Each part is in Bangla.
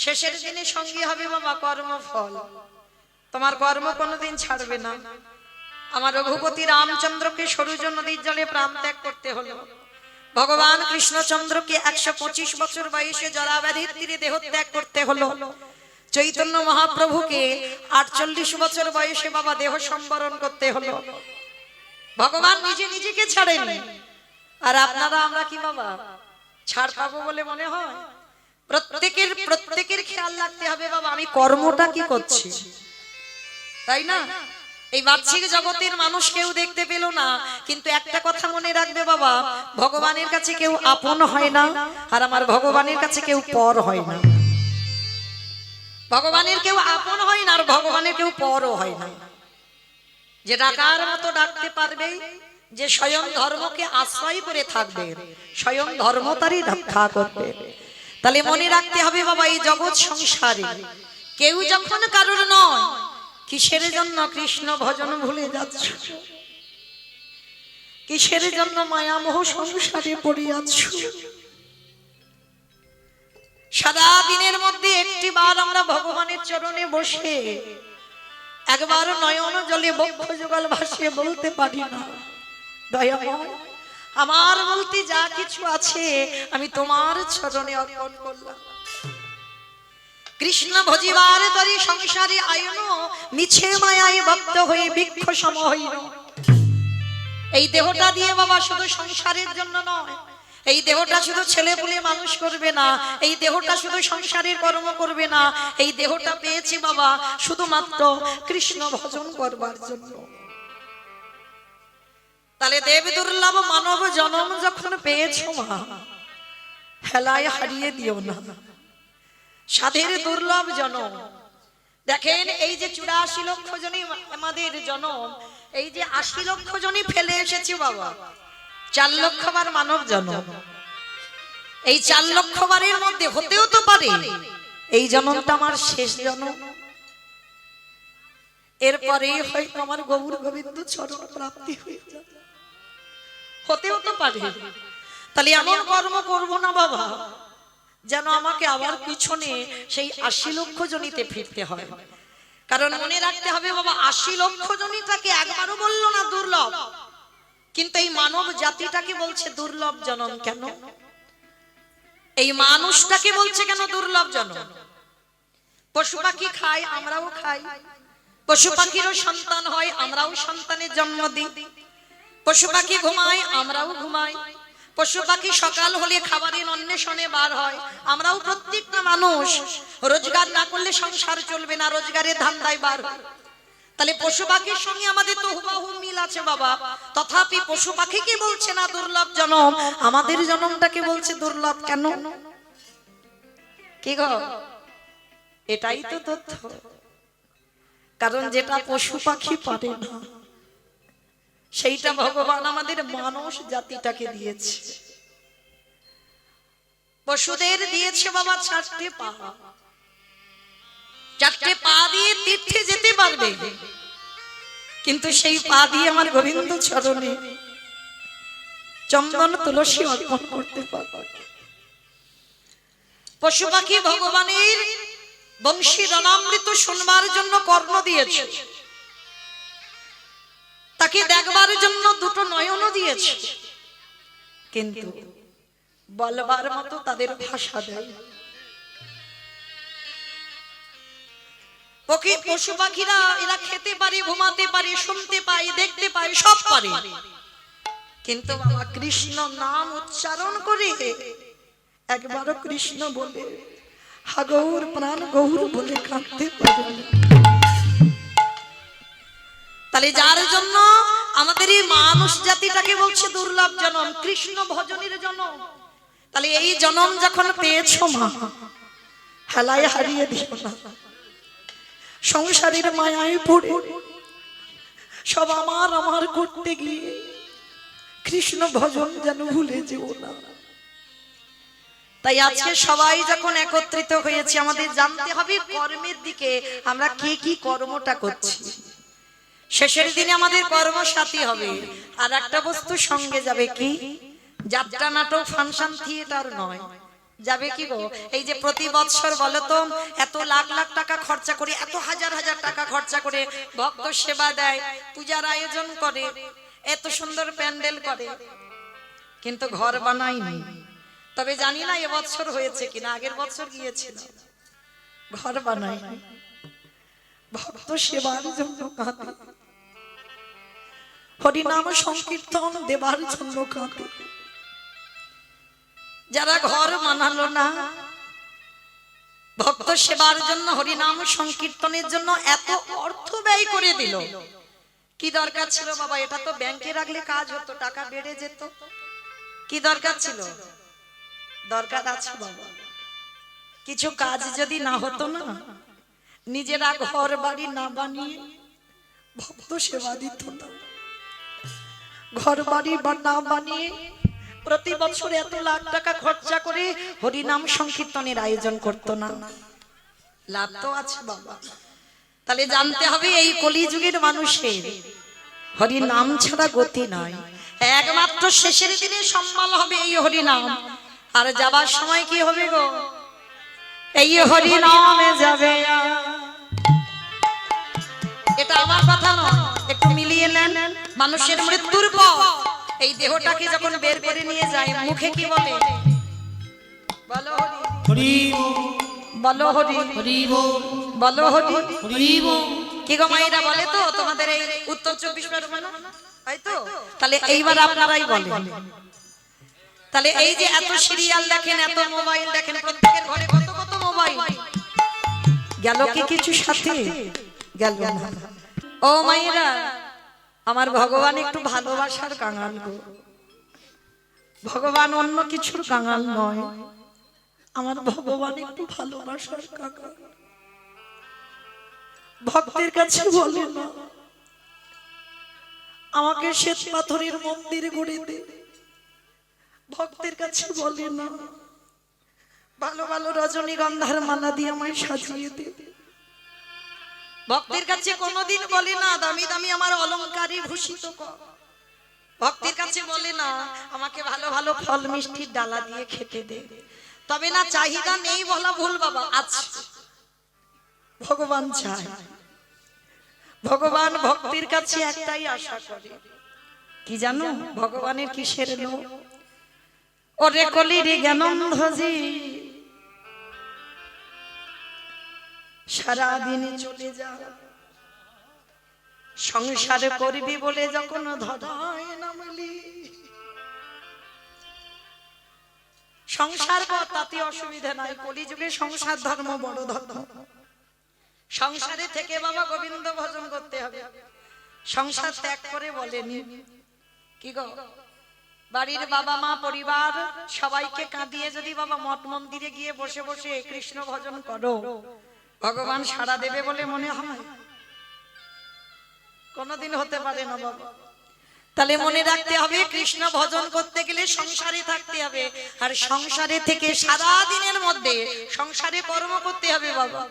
শেষের দিনে সঙ্গী হবে বাবা কর্মফল। তোমার কর্ম কোনোদিন ছাড়বে না। আমার রঘুপতি রামচন্দ্রকে সরযূ নদীর জলে প্রাণ ত্যাগ করতে হলো। ভগবান কৃষ্ণচন্দ্রকে 125 বছর বয়সে জরাব্যাধির তীরে দেহ ত্যাগ করতে হলো। চৈতন্য মহাপ্রভুকে 48 বছর বয়সে বাবা দেহ সম্বরণ করতে হলো। ভগবান নিজে নিজেকে ছাড়েনি। আর আপনারা আমরা কি বাবা ছাড় পাবো বলে মনে হয়? প্রত্যেকের খেয়াল রাখতে হবে বাবা আমি কর্মটা কি করছি, তাই না? এই বাহ্যিক জগতের মানুষ কেউ দেখতে পেল না, কিন্তু একটা কথা মনে রাখবে বাবা, ভগবানের কাছে কেউ আপন হয় না, আর আমার ভগবানের কাছে কেউ পর হয় না। ভগবানের কেউ আপন হয় না, আর ভগবানের কেউ পরও হয় না। যে ডাকার মতো ডাকতে পারবে, যে স্বয়ং ধর্মকে আশ্রয় করে থাকবে, স্বয়ং ধর্ম তারই রক্ষা করবে। তাহলে মনে রাখতে হবে বাবা এই জগৎ সংসারে কেউ যখন কারোর নয়, কিসের জন্য কৃষ্ণ ভজন ভুলে যাচ্ছ? কিসের জন্য মায়ামোহ সংসারে পড়ে যাচ্ছ? সারা দিনের মধ্যে একটি বার আমরা ভগবানের চরণে বসে একবার নয়ন জলে বক্ষ যুগল ভাসিয়ে বলতে পারি না, দয়াময় আমার বলতে যা কিছু আছে আমি তোমার চরণে অর্পণ করলাম। কৃষ্ণ ভজিবার তরি সংসারে আয়ন, মিছে মায়ায় বদ্ধ হয়ে বৃক্ষ সম হইল। এই দেহটা দিয়ে বাবা শুধু সংসারের জন্য নয়, এই দেহটা শুধু ছেলে পুলে মানুষ করবে না, এই দেহটা শুধু সংসারের কর্ম করবে না, এই দেহটা পেয়েছি বাবা শুধুমাত্র কৃষ্ণ ভজন করবার জন্য। তাহলে দেব দুর্লভ মানব জনম যখন পেয়েছো মা, হেলায় হারিয়ে দিও না সাধের দুর্লভ জনম। দেখেন এই যে 84 লক্ষ জনই আমাদের জনম, এই যে 80 লক্ষ জনই ফেলে এসেছি বাবা, 4 লক্ষ বার মানব জনম। এই 4 লক্ষ বারের মধ্যে হতেও তো পারে এই জনমটা আমার শেষ জনম, এরপরে হয়তো আমার গৌর গোবিন্দ চরণ প্রাপ্তি হয়ে যাবে, হতেও তো পারে। তাহলে এমন কর্ম করব না বাবা যেন আমাকে আবার পিছনে সেই 80 লক্ষ জনিতে ফিরতে হয়। কারণ মনে রাখতে হবে বাবা 80 লক্ষ জনিটাকে একবারও বললো না দুর্লভ, কিন্তু এই মানব জাতিটাকে বলছে দুর্লভ জনম। কেন এই মানুষটাকে বলছে কেন দুর্লভ জনম? পশু পাখি খায়, আমরাও খাই, পশু পাখিরও সন্তান হয়, আমরাও সন্তানের জন্ম দিই, পশু পাখি ঘুমায়, আমরাও ঘুমাই, পশু পাখি সকাল হলে খাবারের অন্বেষণে বার হয়, আমরাও প্রত্যেকটা মানুষ রোজগার না করলে সংসার চলবে না, রোজগারের ধান্দায় বার হয়। তাহলে পশু পাখির সঙ্গে আমাদের তো হুবহু মিল আছে বাবা, তথাপি পশু পাখিকে বলছে না দুর্লভ জনম, আমাদের জনমটাকে বলছে দুর্লভ কেন? কি গো, এটাই তো তথ্য। কারণ যেটা পশু পাখি পারে না সেইটা ভগবান আমাদের মানুষ জাতিটাকে দিয়েছে। পশুদের দিয়েছে বাবা 4টে পা, 4টে পা দিয়ে তীর্থে যেতে পারবে, কিন্তু সেই পা দিয়ে আমার গোবিন্দ চরণে চন্দন তুলসী অর্পণ করতে পারবে। পশু পাখি ভগবানের বংশী রণামৃত শুনবার জন্য কর্ণ দিয়েছে, তাকে দেখবার জন্য 2টো নয়নও দিয়েছে, কিন্তু বলবার মতো তাদের ভাষা দেয়। পশু পাখিরা এরা খেতে পারে, ঘুমাতে পারে, শুনতে পায়, দেখতে পায়, সব পারে, কিন্তু বাবা কৃষ্ণ নাম উচ্চারণ করে একবারও কৃষ্ণ বলে হাগৌর প্রাণ গৌর বলে কাঁদতে পারে। তাহলে যার জন্য আমাদের এই মানুষ জাতিটাকে বলছে দুর্লভ জনম, কৃষ্ণ ভজনের জনম। তাহলে এই জনম যখন পেয়েছো মা, হেলায় হারিয়ে দিও না, সংসারের মায়ায় পড়ে সব আমার আমার করতে গিয়ে কৃষ্ণ ভজন যেন ভুলে যেও না। তাই আজকে সবাই যখন একত্রিত হয়েছে আমাদের জানতে হবে কর্মের দিকে আমরা কে কি কর্মটা করছি। শেষের দিনে আমাদের কর্মসাথী হবে, আর একটা বস্তু সঙ্গে যাবে, কি? যাত্রা নাটক, ফাংশন, থিয়েটার নয়, যাবে কি গো? এই যে প্রতি বৎসর বলো তো এত লাখ লাখ টাকা খরচা করে, এত হাজার হাজার টাকা খরচা করে ভক্ত সেবা দেয়, পূজার আয়োজন করে, এত সুন্দর প্যান্ডেল করে, কিন্তু ঘর বানায়নি। তবে জানি না এবছর হয়েছে কিনা, আগের বছর গিয়েছিল, ঘর বানায়নি। ভক্ত সেবার জন্য কাঁদে, হরিনাম সংকীর্তন দেবার জন্য কাঁদে। যারা ঘর বানালো না, ভক্ত সেবার জন্য, হরিনাম সংকীর্তনের জন্য এত অর্থ ব্যয় করে দিল, কি দরকার ছিল বাবা? এটা তো ব্যাংকে রাখলে কাজ হতো, টাকা বেড়ে যেত। কি দরকার ছিল? দরকার আছে বাবা। কিছু কাজ যদি না হতো না, নিজেরা ঘর বাড়ি না বানিয়ে ভক্ত সেবা দিত না, ঘর বাড়ি না বানিয়ে প্রতি বছর এত লাখ টাকা খরচা করে হরিনাম সংকীর্তনের আয়োজন করত না, লাভ তো আছে বাবা। তাহলে জানতে হবে এই কলিযুগের মানুষের হরিনাম ছাড়া গতি নয়। একমাত্র শেষের দিনে সম্মান হবে এই হরিনাম, আর যাবার সময় কি হবে গো? এই হরিনামে যাবে। এটা আমার কথা নয়, একটু মিলিয়ে নেন। মানুষের মৃত্যুর পর এই দেহটাকে যখন বের করে নিয়ে যায়, মুখে কি বলে? বলো হরি, বলো হরি, বলো হরি। কি গো মায়েরা বলে তো তোমাদের এই উত্তর 24 পরগনা, তাই তো? তাহলে এইবার আপনারাই বলেন। তাহলে এই যে এত সিরিয়াল দেখেন, এত মোবাইল দেখেন, প্রত্যেকের ঘরে কত কত মোবাইল, গেল কি কিছু সাথে? গেল না। ও মায়েরা, আমার ভগবান একটু ভালোবাসার কাঙাল গো। ভগবান অন্য কিছুর কাঙাল নয়, আমার ভগবান একটু ভালোবাসার কাঙাল। ভক্তের কাছে বলে না আমাকে শ্বেত পাথরের মন্দির গড়ে দে, ভক্তের কাছে বলে না ভালো ভালো রজনীগন্ধার মালা দিয়ে আমায় সাজিয়ে দে, ভক্তের কাছে কোনোদিন বলে না দামি দামি আমার অলংকারে ভূষিত কর, ভক্তের কাছে বলে না আমাকে ভালো ভালো ফল মিষ্টির ডালা দিয়ে খেতে দে। তবে না, চাহিদা নেই বলা ভুল বাবা, আছে। ভগবান চায়, ভগবান ভক্তির কাছে একটাই আশা করে, কি জানো? ভগবানের কিসের লোক? ওরে কলির জ্ঞানন্ধজি, সারাদিন চলে যা, সংসার করবি বলে যখন ধরায় নামলি, সংসার কর, তাতে অসুবিধা নাই। কলিযুগে সংসার ধর্ম বড় ধর্ম। সংসারে থেকে বাবা গোবিন্দ ভজন করতে হবে, সংসার ত্যাগ করে বলেনি। কি গো, বাড়ির বাবা মা পরিবার সবাইকে কাঁদিয়ে যদি বাবা মঠ মন্দিরে গিয়ে বসে বসে কৃষ্ণ ভজন করো, ভগবান সাড়া দেবে বলে মনে হয়? কোনদিন হতে পারে না বাবা। তাহলে মনে রাখতে হবে, কৃষ্ণ ভজন করতে গেলে সংসারে থাকতে হবে, আর সংসারে থেকে সারা দিনের মধ্যে সংসারে কর্ম করতে হবে বাবা।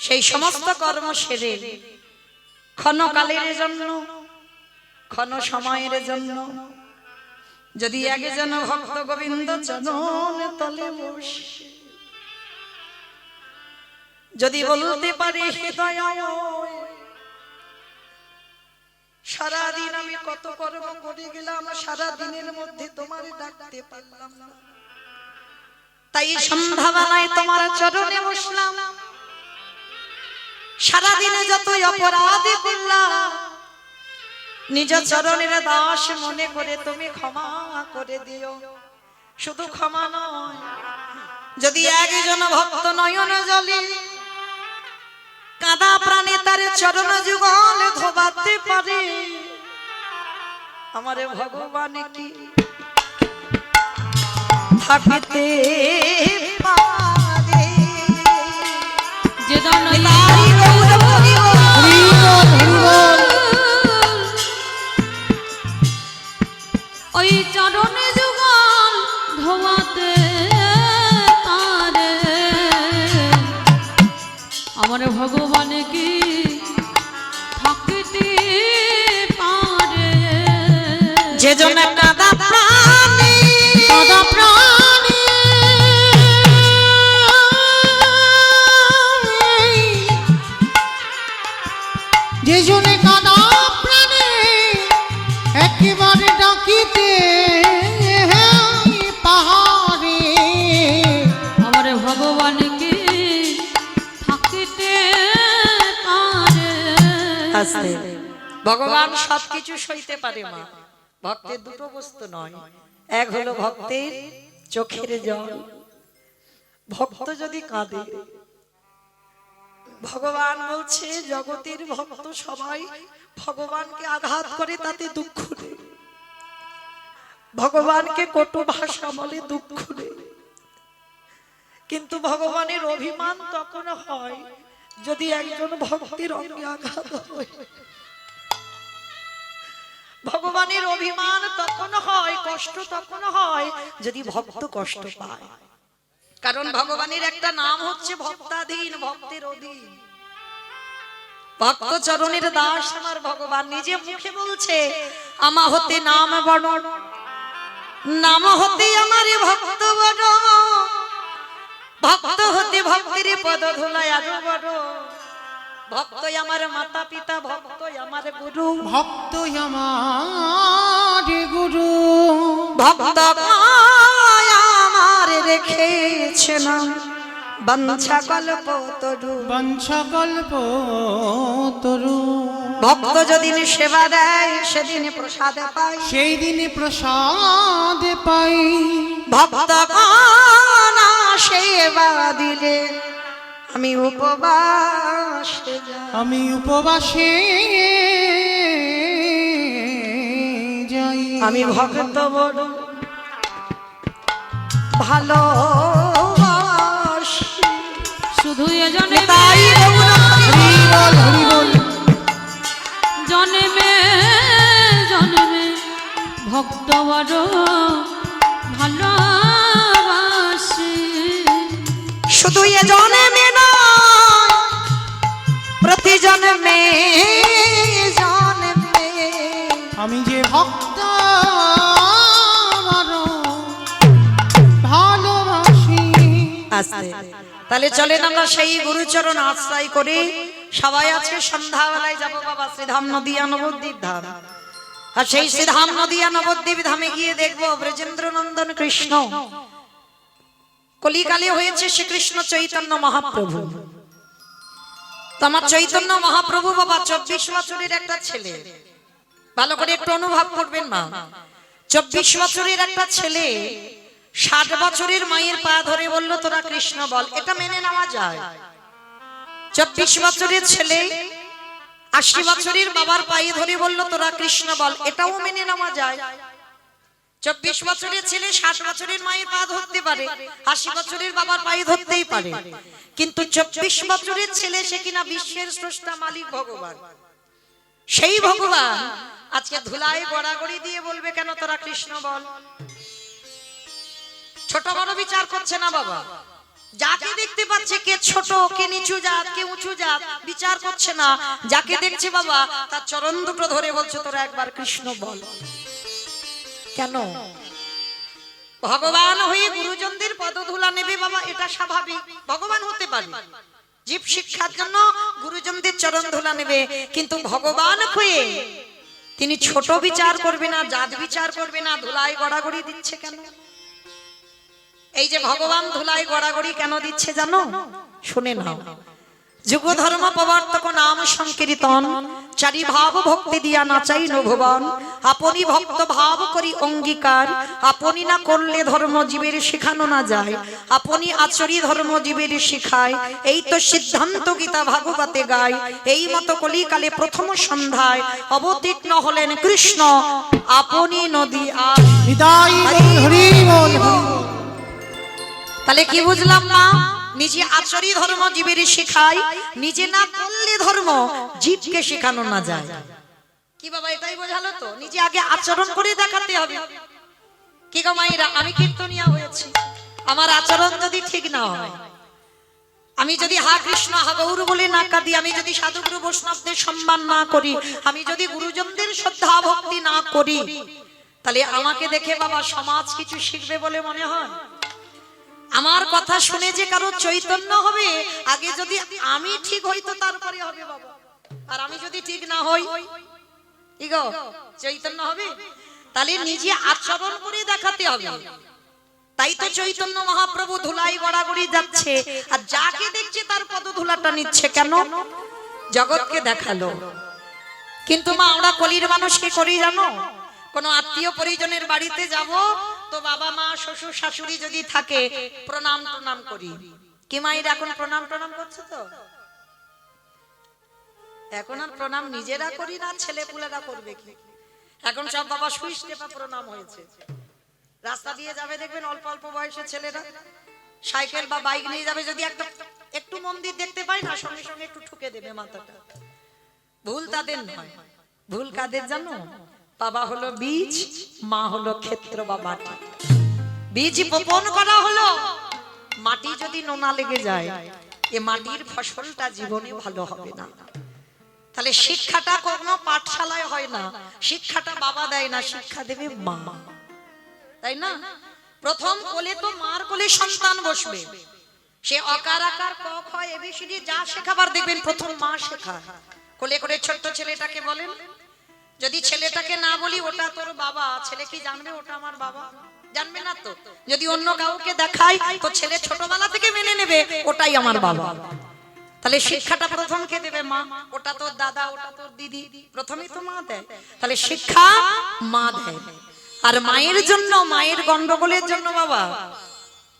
সেই সমস্ত কর্ম সেরে ক্ষণকালের জন্য, ক্ষণ সময়ের জন্য যদি একজন ভক্ত গোবিন্দ চরণ তলে বসে যদি বলতে পারে, হৃদয় সারাদিন আমি কত কর্ম করে গেলাম, সারা দিনের মধ্যে তোমার ডাকতে পারলাম না, তাই সন্ধ্যাবেলায় তোমার চরণে বসলাম, সারাদিনে যতই অপরাধী করলাম নিজ চরণের দাস মনে করে তুমি ক্ষমা করে দিও। শুধু ক্ষমা নয়, যদি একজন ভক্ত নয়ন জলে কাঁদা প্রাণে তার চরণ যুগল ধোবাতে পারে, আমার ভগবান কি থাকিতে পারে? যে ওই চরণে যুগল ধোয়াতে পারে, আমার ভগবান কি থাকিতে পারে? যে জন্য কাঁদা প্রাণে যে জনে কানা প্রাণে একেবারে ডাকিতে পাহাড়ে আমার ভগবানকে থাকিতে পারে। আস্তে। ভগবান সবকিছু সইতে পারে মা, ভক্তের দুটো বস্তু নয়, এক হলো ভক্তের চোখের জল। ভক্ত যদি কাঁদে, ভগবান বলছে জগতের ভক্ত সবাই ভগবানকে আঘাত করে তাতে দুঃখ নেই, ভগবানকে কটু ভাষা বলে দুঃখ নেই, কিন্তু ভগবানের অভিমান তখন হয় যদি একজন ভক্তের অঙ্গে আঘাত হয়। ভগবানের অভিমান তখন হয়, কষ্ট তখন হয় যদি ভক্ত কষ্ট পায়। কারণ ভগবানের একটা নাম হচ্ছে ভক্তাধীন, ভক্তের অধীন। ভক্ত চরণের দাস আমার ভগবান নিজে মুখে বলছে, আমা হতে নাম বড়, নাম হতে আমার ভক্ত বড়, ভক্ত হতে ভক্তের পদ ধুলায় আরো বড়, ভক্ত আমার মাতা পিতা, ভক্ত আমার গুরু, ভক্ত আমার গুরু, ভক্ত আমার রেখেছে না বাঞ্ছা কল্প তরু। বাঞ্ছা কল্প তরু। ভক্ত যেদিন সেবা দেয় সেদিন প্রসাদ পায়, সেই দিনে প্রসাদ পাই। ভক্ত না সেবা দিলে আমি উপবাসে যাই। আমি উপবাসে যাই। আমি ভক্ত বড় ভালোবাসি, শুধু এজনে তাই হরি বল হরি বল। জন্মে জন্মে ভক্ত বড় ভালোবাসি। শুধু এ জন্মে নয় প্রতি জন্মে জন্মে আমি যে ভক্ত বড় ভালোবাসি। আস্তে। তাহলে চলেন আমরা সেই গুরুচরণ আশ্রয় করে সবাই আজকে সন্ধ্যাবেলায় যাব বাবা শ্রীধাম নদিয়া নবদ্বীপ ধাম। আর সেই শ্রীধাম নদিয়া নবদ্বীপ ধামে গিয়ে দেখবো ব্রজেন্দ্র নন্দন কৃষ্ণ কলিকালে হয়েছে শ্রীকৃষ্ণ চৈতন্য মহাপ্রভু। তো আমার চৈতন্য মহাপ্রভু বাবা 24 বছরের একটা ছেলে, ভালো করে একটু অনুভব করবেন মা, 24 বছরের একটা ছেলে 60 বছরের মায়ের পা ধরে বলল তোরা কৃষ্ণ বল, এটা মেনে নেওয়া যায়। 24 বছরের ছেলে 80 বছরের বাবার পায়ে ধরে বলল তোরা কৃষ্ণ বল, এটাও মেনে নেওয়া যায়। 24 বছরের ছেলে 60 বছরের মায়ের পা ধরতে পারে, 80 বছরের বাবার পায়ে ধরতেই পারে, কিন্তু 24 বছরের ছেলে সে কিনা বিশ্বের স্রষ্টা মালিক ভগবান। সেই ভগবান আজকে ধুলায় গড়াগড়ি দিয়ে বলবে কেন তোরা কৃষ্ণ বল। ছোট বড় বিচার করছে না বাবা, যাকে দেখতে পাচ্ছে কে ছোট কে নিচু জাত কে উঁচু জাত বিচার করছে না, যাকে দেখছে বাবা তার চরণ দুটো ধরে বলছে তোরা একবার কৃষ্ণ বল। কেন? ভগবান হয়ে গুরুজনদের পদধূলা নেবে বাবা, এটা স্বাভাবিক, ভগবান হতে পারে, জীব শিক্ষার জন্য গুরুজনদের চরণ ধুলা নেবে, কিন্তু ভগবান হয়ে তিনি ছোট বিচার করবে না, জাত বিচার করবে না, ধুলায় গড়াগড়ি দিচ্ছে কেন? এই যে ভগবান ধুলায় গড়াগড়ি কেন দিচ্ছে জানো? শুনে নাও। যুগ ধর্ম প্রবর্তক নাম সংকীর্তন, চারি ভাব ভক্তি দিয়া নাচাই ভুবন, আপনি ভক্ত ভাব করি অঙ্গীকার, আপনি না করলে ধর্ম জীবের শেখানো না যায়, আপনি আচরি ধর্ম জীবের শিখায়, এই তো সিদ্ধান্ত গীতা ভাগবতে গায়, এই মতো কলিকালে প্রথম সন্ধ্যায় অবতীর্ণ হলেন কৃষ্ণ আপনি নদী আর। হৃদয় হরি বল হরি বল। তাহলে কি বুঝলাম মা? নিজে আচরি ধর্ম জীবের শিখায়, নিজে না করলে ধর্ম জীবকে শেখানো না যায়। কি বাবা এটাই বোঝালো তো? নিজে আগে আচরণ করে দেখাতে হবে। কি গো মায়েরা, আমি কীর্তনিয়া হয়েছি, আমার আচরণ যদি ঠিক না হয়, আমি যদি হা কৃষ্ণ হা গৌর বলে না কাঁদি, আমি যদি সাধুগুরু বৈষ্ণবদের সম্মান না করি, আমি যদি গুরুজনদের শ্রদ্ধা ভক্তি না করি, তাহলে আমাকে দেখে বাবা সমাজ কিছু শিখবে বলে মনে হয়? আমার কথা শুনে যে কারো চৈতন্য হবে, আগে যদি আমি ঠিক হইতো তারপরে হবে বাবা। আর আমি যদি ঠিক না হই কি গো চৈতন্য হবে? তাহলে নিজে আচরণ করে দেখাতে হবে। তাই তো চৈতন্য মহাপ্রভু ধুলাই গড়াগড়ি যাচ্ছে, আর যাকে দেখছে তার পদধূলাটা নিচ্ছে কেন? জগৎকে দেখালো। কিন্তু মা আমরা কলির মানুষ কি করি জানো? কোন আত্মীয় পরিজনের বাড়িতে যাব তো বাবা মা শ্বশুর শাশুড়ি যদি থাকে প্রণাম প্রণাম করি। কি মায়ের এখন প্রণাম প্রণাম করছে তো? এখন আর প্রণাম নিজেরা করি না, ছেলে পুলেরা করবে কি? এখন সব বাবা সুইচ টেপা প্রণাম হয়েছে। রাস্তা দিয়ে যাবে দেখবেন অল্প অল্প বয়সের ছেলেরা সাইকেল বা বাইক নিয়ে যাবে, যদি একটু মন্দির দেখতে পায় না সঙ্গে সঙ্গে একটু ঠুকে দেবে মাথাটা। ভুল তাদের নয়, ভুল কাদের জানো? বাবা হলো বীজ, মা হলো ক্ষেত্র বা মাটি। বীজ বপন করা হলো, মাটি যদি নোনা লেগে যায় এ মাটির ফসলটা জীবনে ভালো হবে না। তাহলে শিক্ষাটা কোনো পাঠশালায় হয় না, শিক্ষাটা বাবা দেয় না, শিক্ষা দেবে মা, তাই না? প্রথম কোলে তো মার কোলে সন্তান বসবে, সে অকার আকার ক খ এবিসিডি যা শেখাবার দেখবেন প্রথম মা শেখায়। কোলে করে ছোট্ট ছেলেটাকে বলেন, যদি ছেলেটাকে না বলি ওটা তোর বাবা, ছেলে কি জানবে ওটা আমার বাবা? জানবে না তো। যদি অন্য কাউকে দেখাই তো ছেলে ছোটবেলা থেকে মেনে নেবে ওটাই আমার বাবা। তাহলে শিক্ষাটা প্রথম কে দেবে? মা। ওটা তোর দাদা, ওটা তোর দিদি, প্রথমেই তো মা দেয়। তাহলে শিক্ষা মা দেয়। আর মায়ের জন্য, মায়ের গন্ডগোলের জন্য বাবা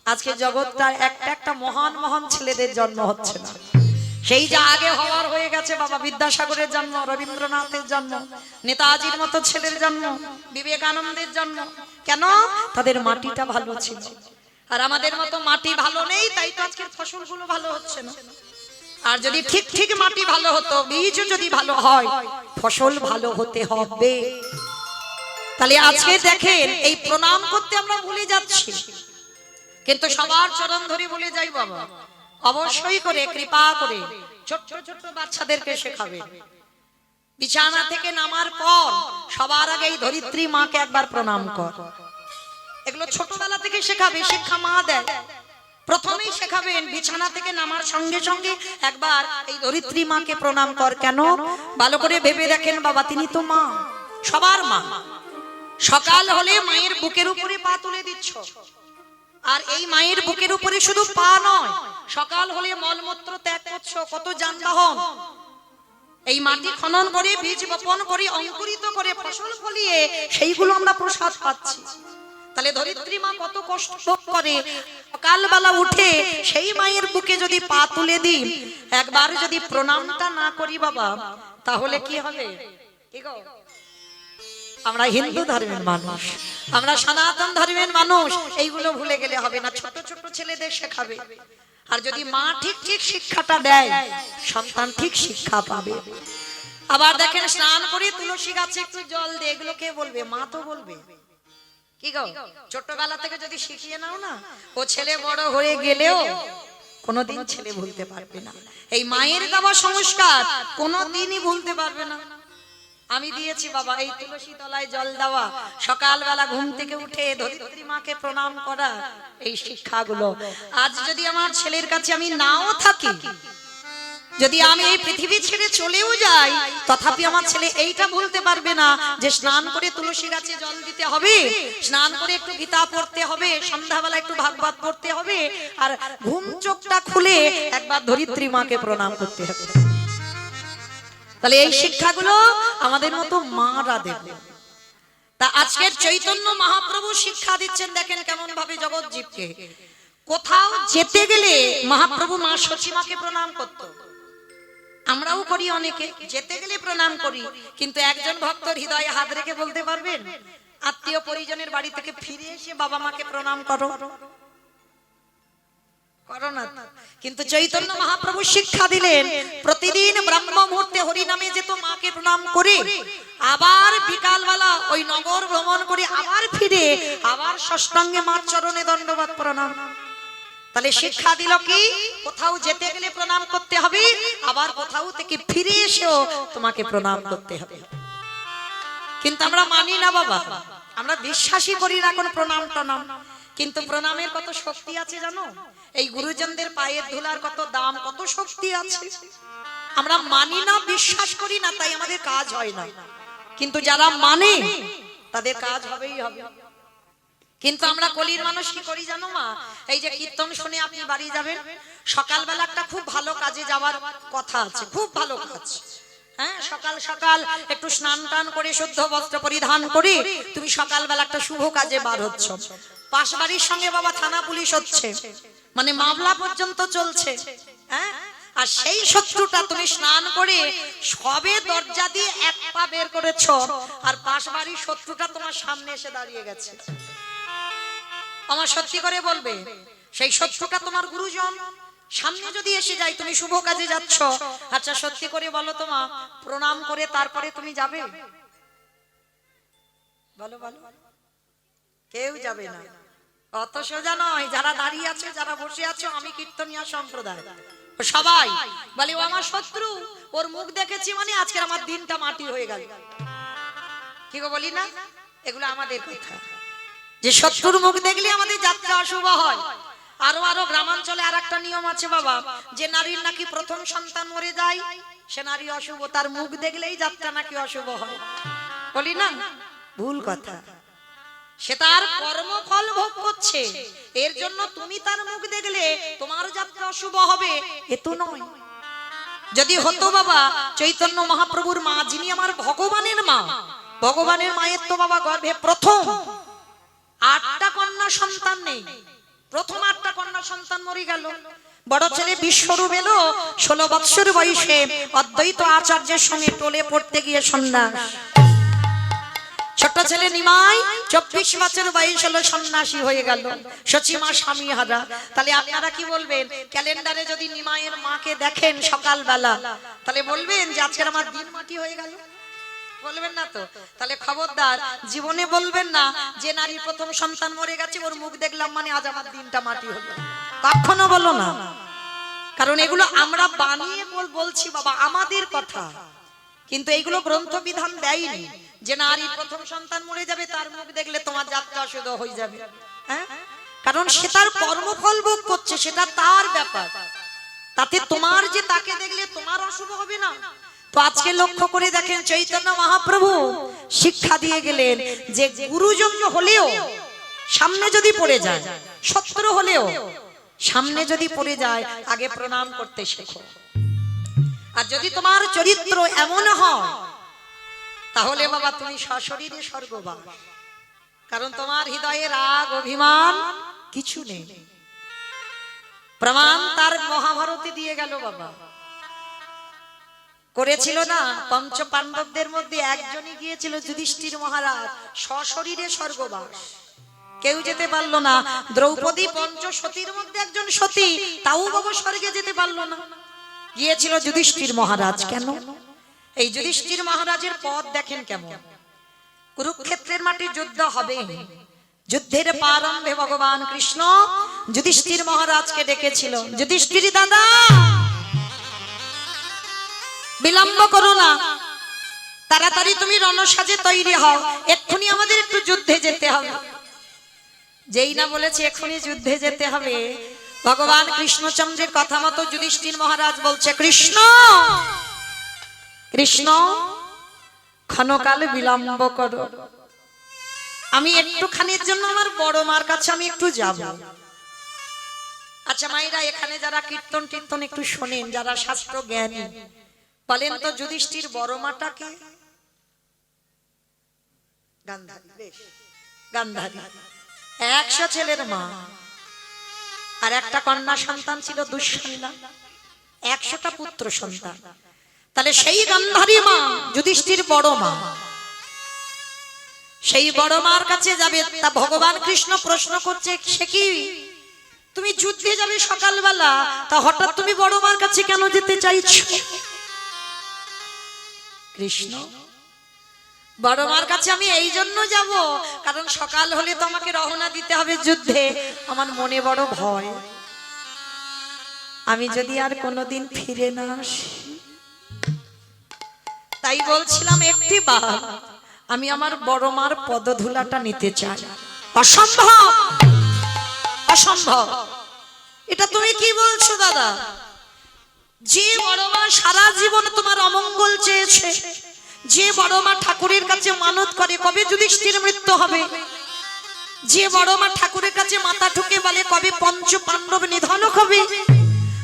আজকে জগৎটার একটা একটা মহান মহান ছেলেদের জন্ম হচ্ছে না। সেই যা আগে হওয়ার হয়ে গেছে বাবা, বিদ্যাসাগরের জন্ম, রবীন্দ্রনাথের জন্ম, নেতাজির মতো ছেলের জন্ম, বিবেকানন্দের জন্ম। কেন? তাদের মাটিটা ভালো ছিল। আর আমাদের মতো মাটি ভালো নেই, তাই তো আজকের ফসলগুলো ভালো হচ্ছে না। আর যদি ঠিক ঠিক মাটি ভালো হতো, বীজ যদি ভালো হয়, ফসল ভালো হতে হবে। তাহলে আজকে দেখেন এই প্রণাম করতে আমরা ভুলে যাচ্ছি, কিন্তু সবার চরণ ধরে বলে যাই বাবা অবশ্যই করে কৃপা করে ছোট্ট ছোট্ট বাচ্চাদেরকে শেখাবে। বিছানা থেকে নামার পর সবার আগে এই ধরিত্রী মাকে একবার প্রণাম কর। এগুলো ছোটবেলা থেকে শেখাবে, শিক্ষা মা দেয়। প্রথমেই শেখাবেন বিছানা থেকে নামার সঙ্গে সঙ্গে একবার এই ধরিত্রী মাকে প্রণাম কর। কেন? ভালো করে ভেবে দেখেন বাবা, তিনি তো মা, সবার মা। সকাল হলে মায়ের বুকের উপরে পা তুলে দিচ্ছ, আর এই মায়ের বুকের উপরে শুধু পা নয়, সকাল হলে মলমূত্র ত্যাগ করছো। কত যানবাহন এই মাটি খনন করে, বীজ বপন করে, অঙ্কুরিত করে, ফসল ফলিয়ে সেইগুলো আমরা প্রসাদ পাচ্ছি। তাহলে ধরিত্রী মা কত কষ্ট করে, সকালবেলা উঠে সেই মায়ের বুকে যদি পা তুলে দিই, একবার যদি প্রণামটা না করি বাবা, তাহলে কি হবে? কি গো, আমরা হিন্দু ধর্মের মানুষ, আমরা সনাতন ধর্মের মানুষ, এইগুলো ভুলে গেলে হবে না। ছোট ছোট ছেলেদের শেখাবে। আর যদি মা ঠিক ঠিক শিক্ষাটা দেয়, সন্তান ঠিক শিক্ষা পাবে। আবার দেখেন স্নান করে তুলসী গাছে একটু জল দিয়ে, এগুলো কে বলবে? মা তো বলবে। কি গো, ছোটবেলা থেকে যদি শিখিয়ে নাও না, ও ছেলে বড় হয়ে গেলেও কোনোদিন ছেলে ভুলতে পারবে না। এই মায়ের দেওয়া সংস্কার কোনোদিনই ভুলতে পারবে না। আমি দিয়েছি বাবা এই তুলসী তলায় জল দেওয়া, সকালবেলা ঘুম থেকে উঠে ধরিত্রী মাকে প্রণাম করা, এই শিক্ষাগুলো আজ যদি আমার ছেলের কাছে আমি নাও থাকি, যদি আমি এই পৃথিবী ছেড়ে চলেও যাই, তথাপি আমার ছেলে এইটা ভুলতে পারবে না যে স্নান করে তুলসী গাছে জল দিতে হবে, স্নান করে একটু গীতা পড়তে হবে, সন্ধ্যাবেলা একটু ভাগবত পড়তে হবে, আর ঘুম চোখটা খুলে একবার ধরিত্রী মাকে প্রণাম করতে হবে। তাহলে এই শিক্ষাগুলো আমাদের মতো মারা দেবে। তা আজকের চৈতন্য মহাপ্রভু শিক্ষা দিচ্ছেন, দেখেন কেমন ভাবে জগৎ জীবকে। কোথাও যেতে গেলে মহাপ্রভু মা সচিমাকে প্রণাম করত, আমরাও করি, অনেকে যেতে গেলে প্রণাম করি। কিন্তু একজন ভক্তর হৃদয়ে হাত রেখে বলতে পারবেন আত্মীয় পরিজনের বাড়ি থেকে ফিরে এসে বাবা মাকে প্রণাম করো? করো না। কিন্তু চৈতন্য মহাপ্রভু শিক্ষা দিলেন প্রতিদিন ব্রহ্ম মুহূর্তে হরি নামে যেত মাকে প্রণাম করে, আবার বিকালবেলা ওই নগর ভ্রমণ করে আবার ফিরে আবার ষষ্ঠাঙ্গে মার চরণে দণ্ডবত প্রণাম। তাহলে শিক্ষা দিল কি, কোথাও যেতে গেলে প্রণাম করতে হবে, আবার কোথাও থেকে ফিরে এসেও তোমাকে প্রণাম করতে হবে। কিন্তু আমরা মানি না বাবা, আমরা বিশ্বাসই করি না কোন প্রণাম টনাম। কিন্তু প্রণামের কত শক্তি আছে জানো? এই গুরুজনদের পায়ের ধুলার কত দাম, কত শক্তি আছে। আমরা মানি না, বিশ্বাস করি না, তাই আমাদের কাজ হয় না। কিন্তু যারা মানে তাদের কাজ হবেই হবে। কিন্তু আমরা কলির মানুষ কি করি জানো মা? এই যে কীর্তন শুনে আপনি বাড়ি যাবেন, সকালবেলা একটা খুব ভালো কাজে যাওয়ার কথা আছে, খুব ভালো কাজ। হ্যাঁ, সকাল সকাল একটু স্নান টান করে শুদ্ধ বস্ত্র পরিধান করে তুমি সকালবেলা একটা শুভ কাজে বার হচ্ছ। পাশ বাড়ির সঙ্গে বাবা থানা পুলিশ হচ্ছে, মানে মামলা পর্যন্ত চলছে। হ্যাঁ, আর সেই শত্রুটা তুমি স্নান করে সবে দরজা দিয়ে এক পা বের করেছো, আর পাশ বাড়ির শত্রুটা তোমার সামনে এসে দাঁড়িয়ে গেছে। আমার সত্যি করে বলবে, সেই শত্রুটা তোমার গুরুজন, সামনে যদি এসে যায়, তুমি শুভ কাজে যাচ্ছ, আচ্ছা সত্যি করে বলো তো মা, প্রণাম করে তারপরে তুমি যাবে? বলো বলো, কেউ যাবে না। অত সোজা নয়। যারা দাঁড়িয়ে আছে, যারা বসে আছো, আমি কীর্তনিয়া সম্প্রদায়, সবাই বলে ও আমার শত্রু, ওর মুখ দেখেছি মানে আজকের আমার দিনটা মাটি হয়ে গেল। কি গো বলি না? এগুলো আমাদের কথা, যে শত্রুর মুখ দেখলে আমাদের যাত্রা অশুভ হয়। আরো আরো গ্রামাঞ্চলে আর একটা নিয়ম আছে বাবা, যে নারীর নাকি প্রথম সন্তান মরে যায়, সে নারী অশুভ, তার মুখ দেখলেই যাত্রা নাকি অশুভ হয়। বলি না? ভুল কথা। সে তার কর্মফল ভোগ করছে, এর জন্য তুমি তার মুখ দেখলে তোমার যাত্রা অশুভ হবে এ তো নয়। যদি হতো বাবা, চৈতন্য মহাপ্রভুর মা, যিনি আমার ভগবানের মা, ভগবানের মায়ের তো বাবা গর্ভে প্রথম 8টা কন্যা সন্তান নেই, প্রথম 8টা কন্যা সন্তান মরে গেল। বড় ছেলে বিশ্বরূপ এলো 16 বৎসর বয়সে অদ্বৈত আচার্যের সঙ্গে টোলে পড়তে গিয়ে সন্ন্যাস। ছোট ছেলে নিমাই 24 বছর বয়স হলো, সন্ন্যাসী হয়ে গেল। সচিমা স্বামী হারা। তাহলে আপনারা কি বলবেন? ক্যালেন্ডারে যদি নিমাইয়ের মাকে দেখেন সকালবেলা, তাহলে বলবেন যে আজকের আমার দিন মাটি হয়ে গেল? বলবেন না তো? তাহলে খবরদার জীবনে বলবেন না যে নারীর প্রথম সন্তান মরে গেছে, ওর মুখ দেখলাম মানে আজ আমার দিনটা মাটি হলো। কখনো বলো না, কারণ এগুলো আমরা বানিয়ে বলছি বাবা, আমাদের কথা। কিন্তু এইগুলো গ্রন্থ বিধান দেয়নি যে নারীর প্রথম সন্তান মরে যাবে, তার মুখ দেখলে তোমার যাত্রা অশুভ হয়ে যাবে। হ্যাঁ, কারণ সে তার কর্মফল ভোগ করছে, সেটা তার ব্যাপার। তাতে তোমার যে তাকে দেখলে তোমার অশুভ হবে না। তো আজকে লক্ষ্য করে দেখেন, চৈতন্য মহাপ্রভু শিক্ষা দিয়ে গেলেন যে গুরুজন হলেও সামনে যদি পড়ে যায়, শত্রু হলেও সামনে যদি পড়ে যায়, আগে প্রণাম করতে শেখো। আর যদি তোমার চরিত্র এমন হয়, তাহলে বাবা তুমি সশরীরে স্বর্গবাস। কারণ তোমার হৃদয়ে রাগ অভিমান কিছু নেই। প্রমাণ তার মহাভারতে দিয়ে গেল বাবা। করেছিল না, পঞ্চ পাণ্ডবদের মধ্যে একজনই গিয়েছিল, যুধিষ্ঠির মহারাজ, সশরীরে স্বর্গবাস। কেউ যেতে পারলো না। দ্রৌপদী পঞ্চসতীর মধ্যে একজন সতী, তাও বাবা স্বর্গে যেতে পারলো না, গিয়েছিল যুধিষ্ঠির মহারাজ। কেন? এই যুধিষ্ঠির মহারাজের পদ দেখেন কেমন। কুরুক্ষেত্রের মাঠে যুদ্ধ হবে, যুদ্ধের প্রারম্ভে ভগবান কৃষ্ণ যুধিষ্ঠির মহারাজকে ডেকেছিল, যুধিষ্ঠির দাদা বিলম্ব করো না, তাড়াতাড়ি তুমি রণসাজে তৈরি হও, এক্ষুনি আমাদের একটু যুদ্ধে যেতে হবে। যেই না বলেছে এক্ষুনি যুদ্ধে যেতে হবে, ভগবান কৃষ্ণচন্দ্রের কথা মতো যুধিষ্ঠির মহারাজ বলছে, কৃষ্ণ কৃষ্ণ ক্ষণকাল বিলম্ব করো, আমি একটুখানির জন্য আমার বড় মার কাছে আমি একটু যাব। আচ্ছা মায়েরা, এখানে যারা কীর্তন টীর্তন একটু শোনেন, যারা শাস্ত্র জ্ঞানী, বলেন তো যুধিষ্ঠির বড় মাটাকে? গান্ধারী। বেশ, গান্ধারী 100 ছেলের মা, আর একটা কন্যা সন্তান ছিল দুঃশালা, 100টা পুত্র সন্তান। তাহলে সেই গান্ধারী মা যুধিষ্ঠির বড় মা, সেই বড় মার কাছে যাবে। তা ভগবান কৃষ্ণ প্রশ্ন করছে, সে কি তুমি যুদ্ধে যাবে সকালবেলা, তা হঠাৎ তুমি বড় মার কাছে কেন যেতে চাইছো? কৃষ্ণ, বড় মার কাছে আমি এই জন্য যাব, কারণ সকাল হলে তো আমাকে রওনা দিতে হবে যুদ্ধে, আমার মনে বড় ভয়, আমি যদি আর কোনোদিন ফিরে না আসি। তাই বলছিলাম একটি বার আমি আমার বড় মার পদধূলাটা নিতে চাই। অসম্ভব, অসম্ভব। এটা তুমি কি বলছো দাদা? যে বড় মা সারা জীবন তোমার অমঙ্গল চেয়েছে, যে বড় মা ঠাকুরের কাছে মানত করে কবে যুধিষ্ঠির মৃত্যু হবে, যে বড় মা ঠাকুরের কাছে মাথা ঠুকে বলে কবে পঞ্চ পাণ্ডব নিধন হবে,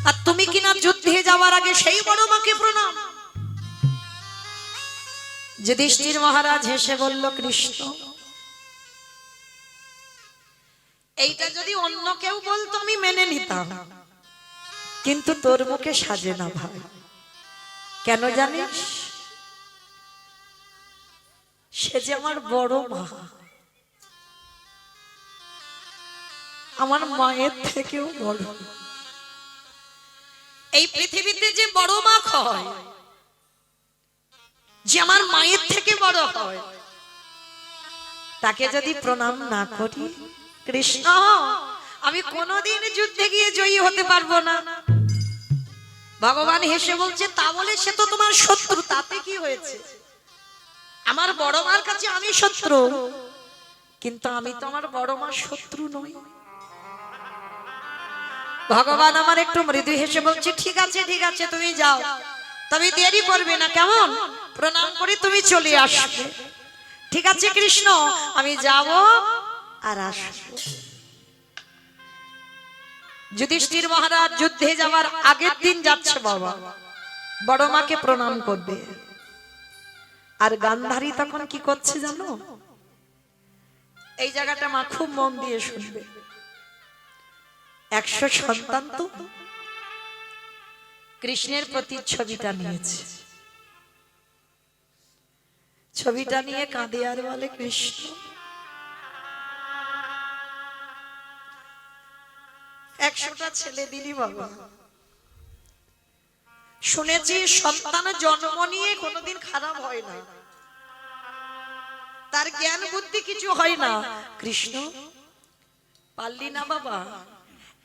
আর তুমি কিনা যুদ্ধে যাওয়ার আগে সেই বড় মাকে প্রণাম। যুধিষ্ঠির মহারাজ হেসে বলল, কৃষ্ণ এইটা যদি অন্য কেউ বলতো আমি মেনে নিতাম, কিন্তু তোর মুখে সাজে না ভাই। কেন জানিস? সে যে আমার বড় মা, আমার মায়ের থেকেও বড়। এই পৃথিবীতে যে বড় মা হয়, যে আমার মায়ের থেকে বড় হয়, তাকে যদি প্রণাম না করি, কৃষ্ণ আমি কোনোদিন যুদ্ধে গিয়ে জয়ী হতে পারবো না। ভগবান হেসে বলছে, তা বলে সে তো তোমার শত্রু, তাতে কি হয়েছে? আমার বড় মার কাছে আমি শত্রু, কিন্তু আমি তো আমার বড় মার শত্রু নই। ভগবান আমার একটু মৃদু হেসে বলছে, ঠিক আছে ঠিক আছে, তুমি যাও, তবে দেরি করবে না, কেমন? প্রণাম করে তুমি চলে আসবে। ঠিক আছে কৃষ্ণ, আমি যাব আর আসবো। যুধিষ্ঠির মহারাজ যুদ্ধে যাওয়ার আগের দিন যাচ্ছে বাবা, বড় মাকে প্রণাম করবে। আর গান্ধারী তখন কি করছে জানো? এই জায়গাটা মা খুব মন দিয়ে শুনবে। 100 সন্তান তো কৃষ্ণের প্রতি ছবিটা নিয়েছে, ছবিটা নিয়ে কাঁদে আর বলে, কৃষ্ণ 100টা ছেলে দিলি বাবা, শুনেছি সন্তানের জন্ম নিয়ে কোনোদিন খারাপ হয় না, তার জ্ঞান বুদ্ধি কিছু হয় না। কৃষ্ণ পারলি না বাবা,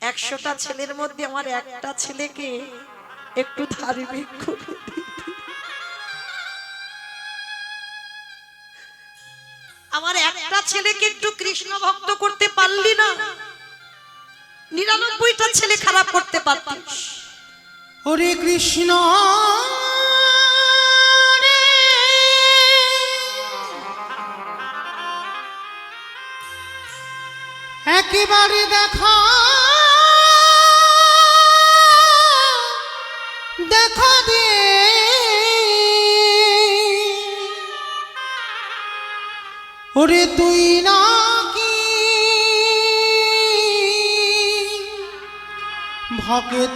100টা ছেলের মধ্যে আমার একটা ছেলেকে একটু ধার্মিক করে দিতে। আমার একটা ছেলেকে একটু কৃষ্ণ ভক্ত করতে পারলি না, 99টা ছেলে খারাপ করতে পারতিস। হরে কৃষ্ণ রে, একেবারে দেখা দেখা দে, ওরে তুই নাকি ভক্তের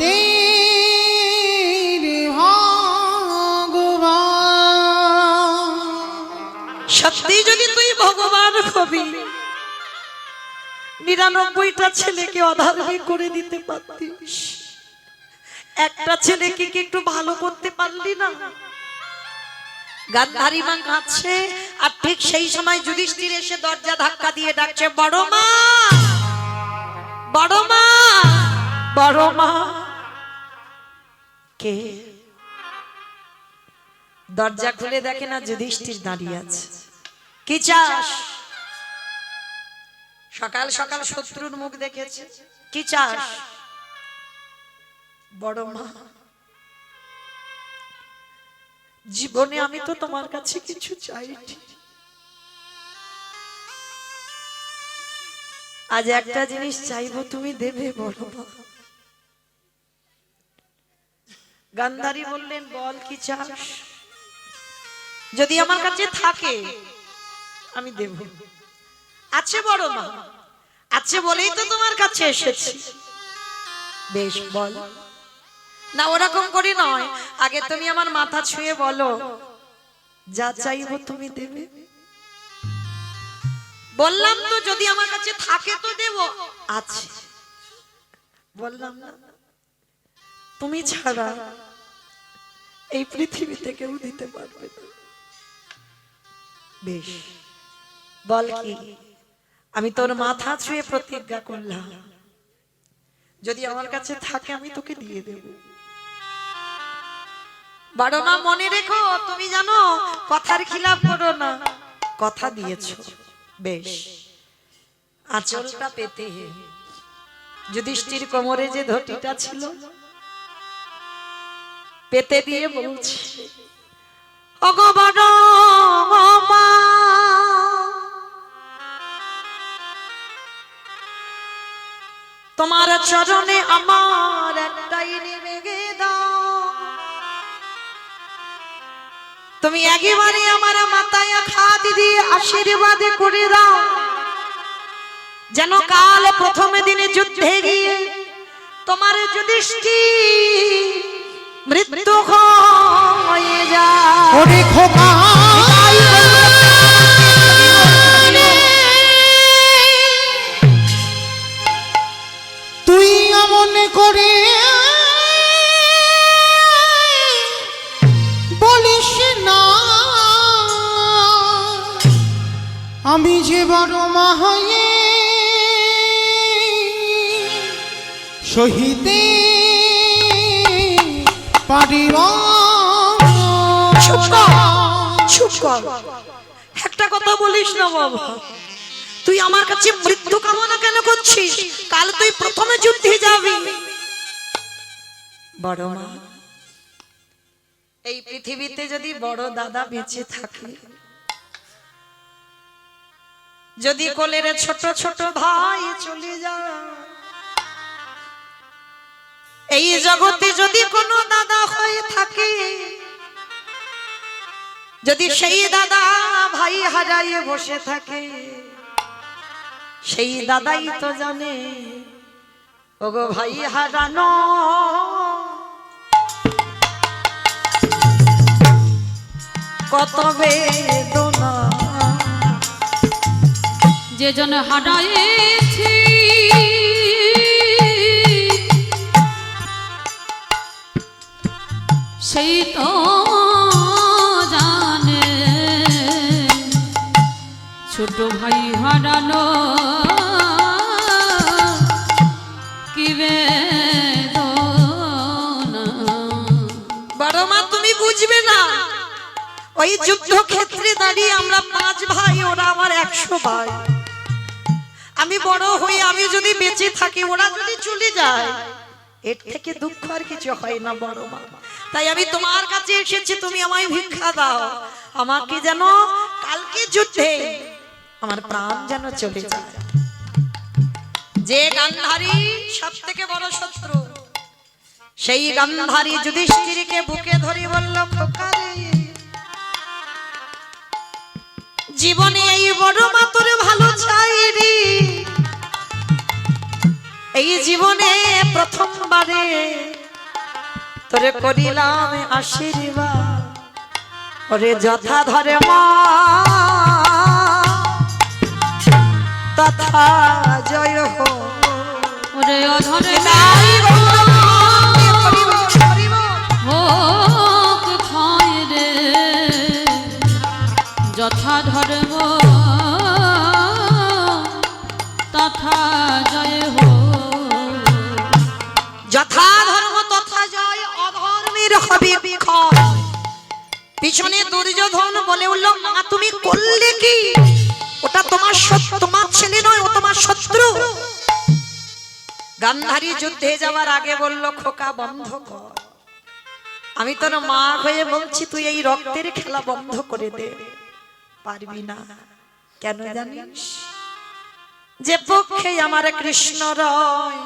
ভগবান। সত্যি যদি তুই ভগবান হবি, 99টা ছেলেকে অধার্মিক করে দিতে পারতিস, একটা ছেলেকে কি একটু ভালো করতে পারলি না? গান্ধারী মা কাঁদছে, আর ঠিক সেই সময় যুধিষ্ঠির এসে দরজা ধাক্কা দিয়ে ডাকছে, বড় মা, বড় মা, বড় মা। কে? দরজা খুলে দেখে না যুধিষ্ঠির দাঁড়িয়ে আছে। কি চাস? সকাল সকাল শত্রুর মুখ দেখেছে, কি চাস? বড় মা, জীবনে আমি তো তোমার কাছে কিছু চাইনি, আজ একটা জিনিস চাইবো, তুমি দেবে বড় মা। গান্ধারী বললেন, বল কি চাস? যদি আমার কাছে থাকে আমি দেব। আছে বড় মা, আছে বলেই তো তোমার কাছে এসেছি। বেশ বল। না ওরকম করি নয়, আগে তুমি আমার মাথা ছুঁয়ে বলো, যা চাইবো তুমি দেবে। বললাম তো যদি আমার কাছে থাকে তো দেব। আছে বললাম না, তুমি ছাড়া এই পৃথিবীতে কেউ দিতে পারবে না। বেশ বল কি? আমি তোর মাথা ছুঁয়ে প্রতিজ্ঞা করলাম, যদি আমার কাছে থাকে আমি তোকে দিয়ে দেব। বড় মা মনে রেখো, তুমি জানো কথার খিলাফ করো না, কথা দিয়েছো। বেশ, আঁচলটা পেতে যুধিষ্ঠির কোমরে যে ধটিটা ছিল পেতে দিয়ে বলছি, ওগো বড় মা, তোমার চরণে আমার একটাই নিবেদন, তুমি একেবারে আমার মাথায় হাত দিয়ে আশীর্বাদ করে দাও, যেন কাল প্রথম দিনে যুদ্ধে গিয়ে তোমার যুধিষ্ঠি মৃত্যু হয়ে যায়। ওরে খোকা তুই এমন করে বলিস না, আমি যে বড় মা হয়ে সহিতে পারিব। চুপ কর, একটা কথা বলিস না বাবা, তুই আমার কাছে মৃত্যু কামনা কেন করছিস? কাল তুই প্রথমে যুদ্ধে যাবি। বড় মা, এই পৃথিবীতে যদি বড় দাদা বেঁচে থাকে, যদি কোলের ছোট ছোট ভাই চলে যায়, এই জগতে যদি কোনো দাদা হয়ে থাকে, যদি সেই দাদা ভাই হারাইয়ে বসে থাকে, সেই দাদাই তো জানে ওগো ভাই হারানো কত বেদনা। যে জন হারাইছি সেই তো জানে ছোট ভাই হারানো কি বেদনা। বড় মা, তুমি বুঝবে না, ওই যুদ্ধ ক্ষেত্রে দাঁড়িয়ে আমরা 5 ভাই, ওরা আমার 100 ভাই। আমি বড় হয়ে আমি যদি বেঁচে থাকি, ওরা যদি চলে যায়, এর থেকে দুঃখ আর কিছু হয় না বড় মা। তাই আমি তোমার কাছে এসেছি, তুমি আমায় ভিক্ষা দাও, আমাকে যেন কালকে যুদ্ধে আমার প্রাণ যেন চলে যায়। যে গান্ধারী সব থেকে বড় শত্রু, সেই গান্ধারী যুধিষ্ঠিরকে বুকে ধরে বলল, খোকা রে, জীবনে এই বড় মা তোর ভালো চাই রে, এই জীবনে প্রথমবারে তোরে করিলাম আশীর্বাদ, ওরে যথা ধরে মা তথা জয় হো। ওরে অধরে হোক ক্ষয় রে, যথা ধর্ম তথা জয় হো। যথা ধর্ম তথা জয়, অধর্মের হবে ক্ষয়। পিছনে দুর্যোধন বলে উঠল, মা তুমি করলে কি? ওটা তোমার তোমার ছেলে নয়, ও তোমার শত্রু। গান্ধারী যুদ্ধে যাওয়ার আগে বলল, খোকা বন্ধ কর, আমি তোর মা হয়ে বলছি, তুই এই রক্তের খেলা বন্ধ করে দে। পারবি না, কেন জানিস? যে পক্ষে আমার কৃষ্ণ রয়,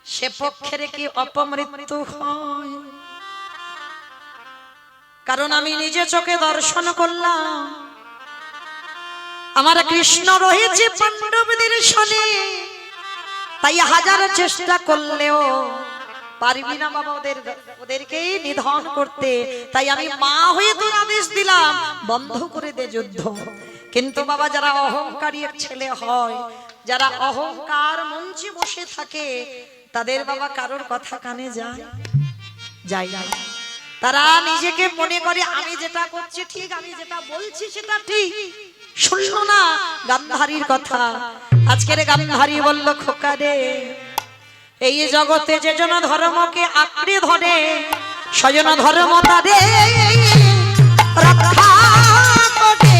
সে পক্ষের কি অপমৃত্যু হয়? কারণ আমি নিজে চোখে দর্শন করলাম, আমার কৃষ্ণ রয়েছে পাণ্ডবদের সনে, তাই হাজার চেষ্টা করলেও পারবি না বাবা ওদেরকেই নিধন করতে। তাই আমি মা হয়ে তোর আদেশ দিলাম, বন্ধ করে দে যুদ্ধ। কিন্তু বাবা, যারা অহংকারী ছেলে হয়, যারা অহংকার মঞ্চে বসে থাকে, তাদের বাবা কারোর কথা কানে যায় না। তারা নিজেকে মনে করে আমি যেটা করছি ঠিক, আমি যেটা বলছি সেটা ঠিক। শুনলো না গান্ধারীর কথা। আজকের গান্ধারী বলল, খোকা রে, এই জগতে যে জন ধর্মকে আঁকড়ে ধরে, স্বজন ধর্ম তারে রক্ষা করে।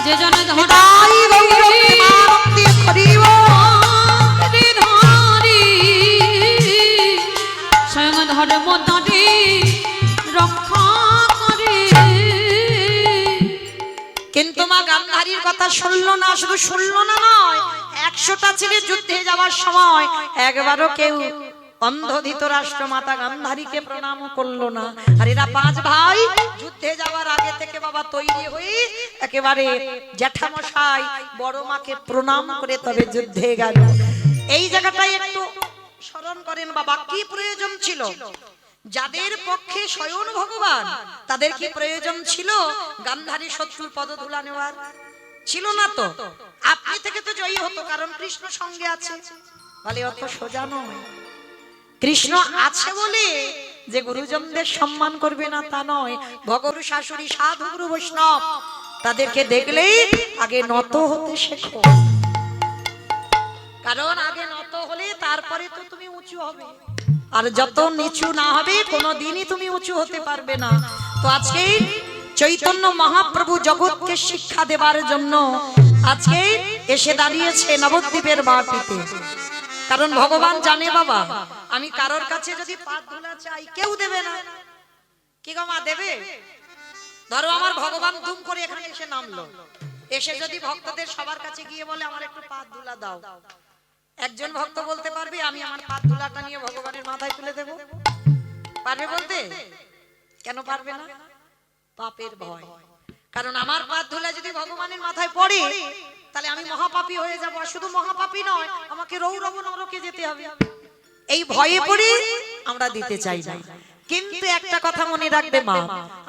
যে জন ধর্ম তারি রক্ষা করে। কিন্তু মা গান্ধারীর কথা শুনলো না, শুধু শুনলো না নয়, 100টা ছেলে যুদ্ধে যাওয়ার সময় একবারও কেউ অন্ধ ধৃতরাষ্ট্র মাতা গান্ধারীকে প্রণাম করলো না। আর এরা 5 ভাই যুদ্ধে যাওয়ার আগে থেকে বাবা তৈরি হয়ে একেবারে জ্যাঠামশাই বড় মাকে প্রণাম করে তবে যুদ্ধে গেল। এই জায়গাটাই একটু স্মরণ করেন বাবা, কি প্রয়োজন ছিল? যাদের পক্ষে স্বয়ং ভগবান, তাদের কি প্রয়োজন ছিল গান্ধারী শত্রুর পদধূলা নেওয়ার? ছিল না তো। আপনি থেকে তো জয়ী হতো, কারণ কৃষ্ণ সঙ্গে আছে। বলে অত সোজা নয়। কৃষ্ণ আছে বলে যে গুরুজনদের সম্মান করবে না তা নয়। ভগবত শাশুড়ি সাধু গুরু বৈষ্ণব তাদেরকে দেখলেই আগে নত হতে শেখো, কারণ আগে নত হলে তারপরে তো তুমি উঁচু হবে। আর যত নিচু না হবে কোনোদিনই তুমি উঁচু হতে পারবে না। তো আজকে চৈতন্য মহাপ্রভু জগৎকে শিক্ষা দেবার জন্য আজকে এসে দাঁড়িয়েছে নবদ্বীপের মাটিতে। কারণ ভগবান জানে বাবা, আমি কারোর কাছে যদি পাত ধুলা চাই কেউ দেবে না। কি গো মা, দেবে? ধরো আমার ভগবান দুম করে এখানে এসে নামলো, এসে যদি ভক্তদের সবার কাছে গিয়ে বলে আমার একটু পাত ধুলা দাও, একজন ভক্ত বলতে পারবে আমি আমার পাত ধুলাটা নিয়ে ভগবানের মাথায় তুলে দেব? পারবে বলতে? কেন পারবে না? পাপের ভয়। কারণ আমার পাত ধুলা যদি ভগবানের মাথায় পড়ে তাহলে আমি মহাপাপী হয়ে যাব। আর শুধু মহাপাপী নয়, আমাকে রৌরব নরকে যেতে হবে। এই ভয়ে পড়ে আমরা দিতে চাই না। কিন্তু একটা কথা মনে রাখবে মা,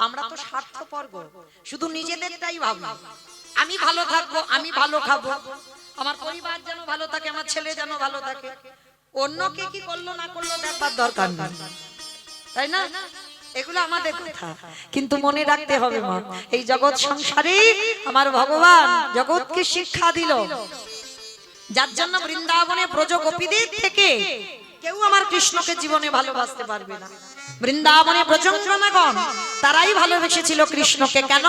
আমরা তো স্বার্থপর গো, শুধু নিজেদেরটাই ভাবি। আমি ভালো থাকবো, আমি ভালো খাবো, আমার পরিবার যেন ভালো থাকে, আমার ছেলে যেন ভালো থাকে। অন্যকে কি করলো না করলো দেখার দরকার নেই, তাই না? এগুলো আমাদের কথা। কিন্তু মনে রাখতে হবে মা, এই জগৎ সংসারে আমার ভগবান জগৎকে শিক্ষা দিল, যার জন্য বৃন্দাবনে ব্রজ গোপীদের থেকে কেউ আমার কৃষ্ণকে জীবনে ভালোবাসতে পারবে না। বৃন্দাবনে ব্রজঙ্গনাগণ তারাই ভালোবেসেছিল কৃষ্ণকে। কেন?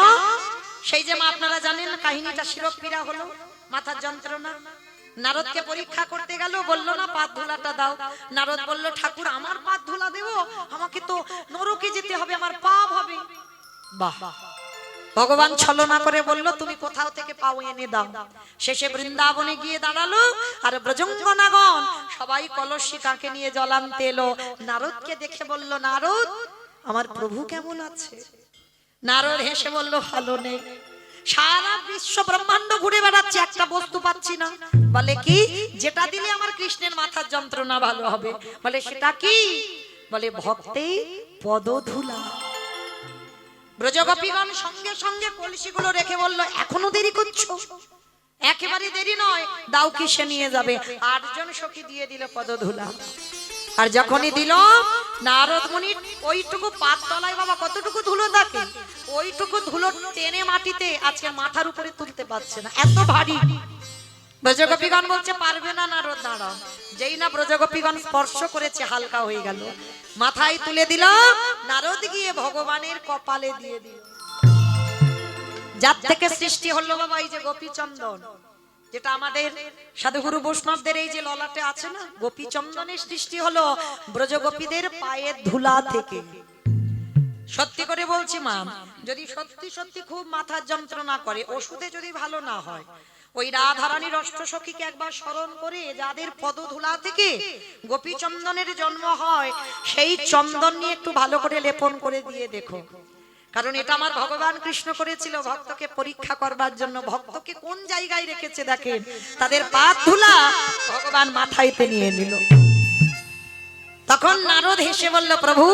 সেই যে মা আপনারা জানেন কাহিনীটা, শিরোপীড়া হলো, মাথার যন্ত্রণা। নারদকে পরীক্ষা করতে গেল, বললো না পাত ধুলাটা দাও। নারদ বলল ঠাকুর আমার পাত ধুলা দেব? আমাকে তো নরকে যেতে হবে, আমার পাপ হবে। বাহ! ভগবান ছলনা করে বলল তুমি কোথাও থেকে পাও এনে দাও। শেষে বৃন্দাবনে গিয়ে দাঁড়ালো, আর ব্রজঙ্গনাগণ সবাই কলসি কাঁকে নিয়ে জল আনতে এলো। নারদকে দেখে বলল নারদ আমার প্রভু কেমন আছে? নারদ হেসে বলল ভালো নেই, সারা বিশ্ব ব্রহ্মাণ্ড ঘুরে বেড়াচ্ছে, একটা বস্তু পাচ্ছি না। বলে কি? যেটা দিলে আমার কৃষ্ণের মাথার যন্ত্রণা ভালো হবে। বলে সেটা কি? বলে ভক্তেই পদধূলা। ব্রজগোপীগণ সঙ্গে সঙ্গে কলসিগুলো রেখে বলল এখনো দেরি করছো? একেবারে দেরি নয়, দাও কিসে নিয়ে যাবে। 8 জন সখী দিয়ে দিল পদধূলা। আর যখনই দিল, নারদ মুনি ওইটুকু পাত তলায় বাবা কতটুকু ধুলো থাকে, ওইটুকু ধুলো টেনে মাটিতে আজকে মাথার উপরে তুলতে পারছে না, এত ভারী। ব্রজগোপীগণ বলছে পারবে না নারদ, দাঁড়াও। যেই না ব্রজগোপীগণ স্পর্শ করেছে হালকা হয়ে গেল, মাথায় তুলে দিল। নারদ গিয়ে ভগবানের কপালে দিয়ে দিল। যার থেকে সৃষ্টি হলো বাবা এই যে গোপীচন্দন, যেটা আমাদের সাধুগুরু বৈষ্ণবদের এই যে ললাটে আছে না, গোপীচন্দনের সৃষ্টি হলো ব্রজগোপীদের পায়ের ধুলা থেকে। সত্যি করে বলছি মা, যদি সত্যি সত্যি খুব মাথার যন্ত্রণা করে, ওষুধে যদি ভালো না হয়, ওই রাধারানীর অষ্টসখীকে একবার স্মরণ করে যাদের পদধূলা থেকে গোপীচন্দনের জন্ম হয়, সেই চন্দন নিয়ে একটু ভালো করে লেপন করে দিয়ে দেখো। কারণ এটা আমার ভগবান কৃষ্ণ করেছিল ভক্তকে পরীক্ষা করবার জন্য। ভক্তকে কোন জায়গায় রেখেছে দেখেন, তাদের পাত ধুলা ভগবান মাথায়তে নিয়ে নিল। তখন নারদ হেসে বলল প্রভু